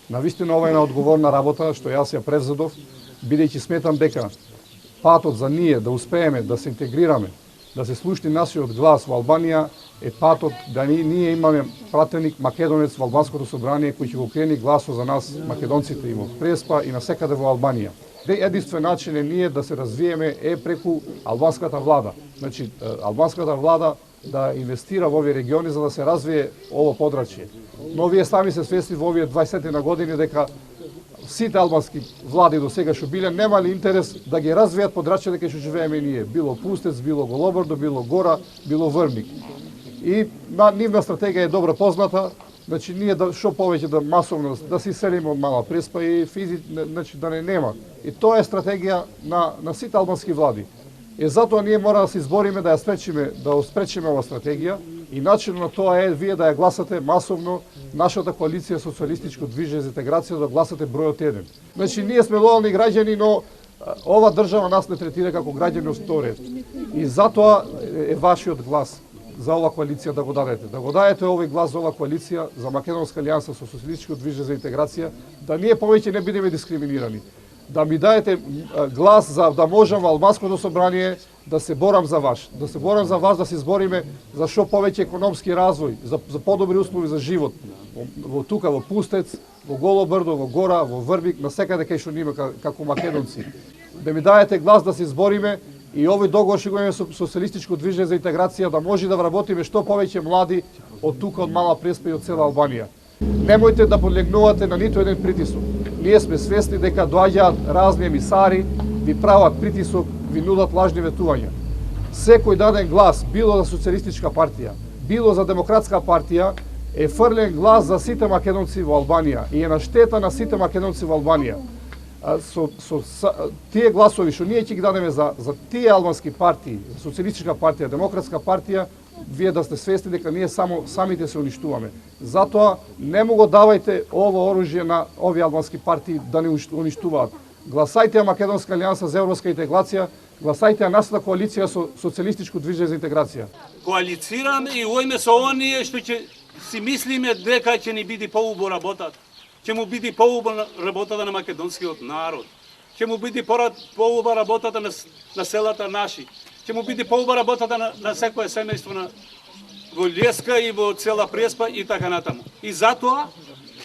Навистина ова е една одговорна работа што јас ја превзедов, бидејќи сметам дека патот за ние да успееме да се интегрираме, да се слушни нашиот глас во Албанија е патот да ние имаме пратеник македонец во Албанското собрание кој ќе го крени гласот за нас македонците и во Преспа и насекаде во Албанија. Единствен начин е ние да се развиеме е преку албанската влада. Значи, албанската влада да инвестира во овие региони за да се развие ово подрачје. Но вие сами се свесни во овие 20 на години дека сите албански влади до сега што биле немале интерес да ги развијат подрачјата кај што живееме ние, било Пустец, било Голобрдо, било Гора, било Врник. И нивна стратегија е добро позната, значи ние да што повеќе да масовно да се иселиме од Мала Преспа и значи да не нема. И тоа е стратегија на сите албански влади. И затоа ние мора да се избориме да ја спречиме ова стратегија и начинот на тоа е вие да ја гласате масовно нашата коалиција Социјалистичко движење за интеграција да гласате бројот 1. Значи ние сме лојални граѓани, но ова држава нас не третира како граѓани од втор ред. И затоа е вашиот глас за ова коалиција да го дадете. Да го дадете овој глас за ова коалиција за Македонска алијанса со Социјалистичко движење за интеграција, да ние повеќе не бидеме дискриминирани. Да ми дадете глас за да можам во Албанското собрание да се борам за вас, да се избориме за што повеќе економски развој, за подобри услови за живот. Во тука во Пустец, во Голобрдо, во Гора, во Врбик, насекаде кај што ние како македонци. Да ми дадете глас да се избориме и овој договор што го имаме со Социјалистичко движење за интеграција да може да вработиме што повеќе млади од тука од Мала Преспа и од цела Албанија. Немојте да подлегнувате на ниту еден притисок. Ние сме свесни дека доаѓаат разни емисари, ви прават притисок, ви нудат лажни ветувања. Секој даден глас, било за Социјалистичка партија, било за Демократска партија, е фрлен глас за сите македонци во Албанија и е на штета на сите македонци во Албанија. Тие гласови што ние ќе ги дадеме за тие албански партии, Социјалистичка партија, Демократска партија, вие да сте свесни дека ние самите се уништуваме. Затоа не му го давајте ово оружје на овие албански партии да не уништуваат. Гласајте ја Македонска алијанса за европска интеграција, гласајте ја нашата коалиција со Социјалистичко движење за интеграција. Коалицираме и војме со оние што ќе си мислиме дека ќе ни биде поубаво работата. Ќе му биде поубава работата на македонскиот народ. Ќе му биде поубава работата на селата наши. Ќе му биде поубава работата на секое семејство во Леска и во цела Преспа и така натаму. И затоа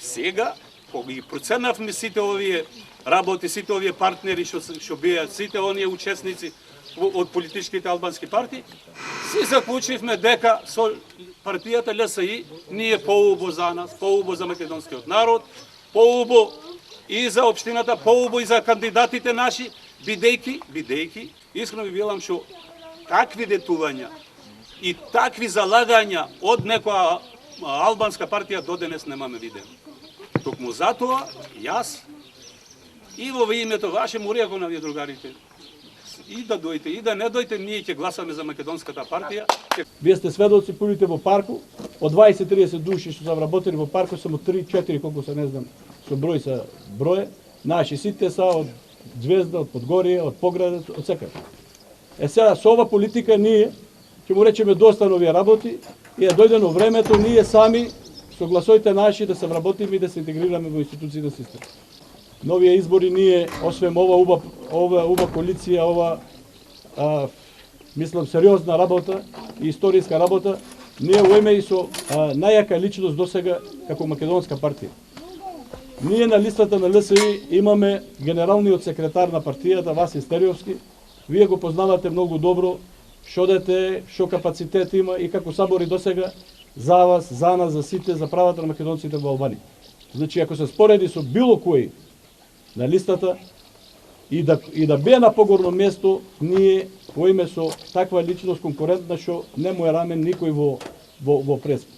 сега кога ги проценавме сите овие работи, сите овие партнери што беа, сите оние учесници од политичките албански партии, си заклучивме дека со партијата ЛСИ ние поубаво за нас, поубаво за македонскиот народ, поубаво и за општината, поубаво и за кандидатите наши, бидејќи искрено ви велам што такви детувања и такви залагања од некоја албанска партија до денес немаме видено. Токму затоа јас и во името ваше му реков на вие другарите, и да дојдете и да не дојдете, ние ќе гласаме за македонската партија. Вие сте сведоци, пулите во парку, од 20-30 души што се вработени во парку, само 3-4 колку се не знам, со број се броје, наши сите са од Звезда, од Подгорие, од Поградец, од секаде. Сега со ова политика ние ќе му речеме доста нови работи и е дојдено времето ние сами со гласовите наши да се вработиме и да се интегрираме во институциите систем. Новија избори ние, освен ова коалиција, мислам сериозна работа и историска работа, ние уеме и со најака личност досега како македонска партија. Ние на листата на ЛСИ имаме генералниот секретар на партијата Васил Стериовски. Вие го познавате многу добро, што капацитет има и како сабори досега за вас, за нас, за сите, за правата на македонците во Албанија. Значи, ако се спореди со било кој на листата и да бе на погорно место, ние во име со таква личност конкурентна што не му е рамен никој во Преспа.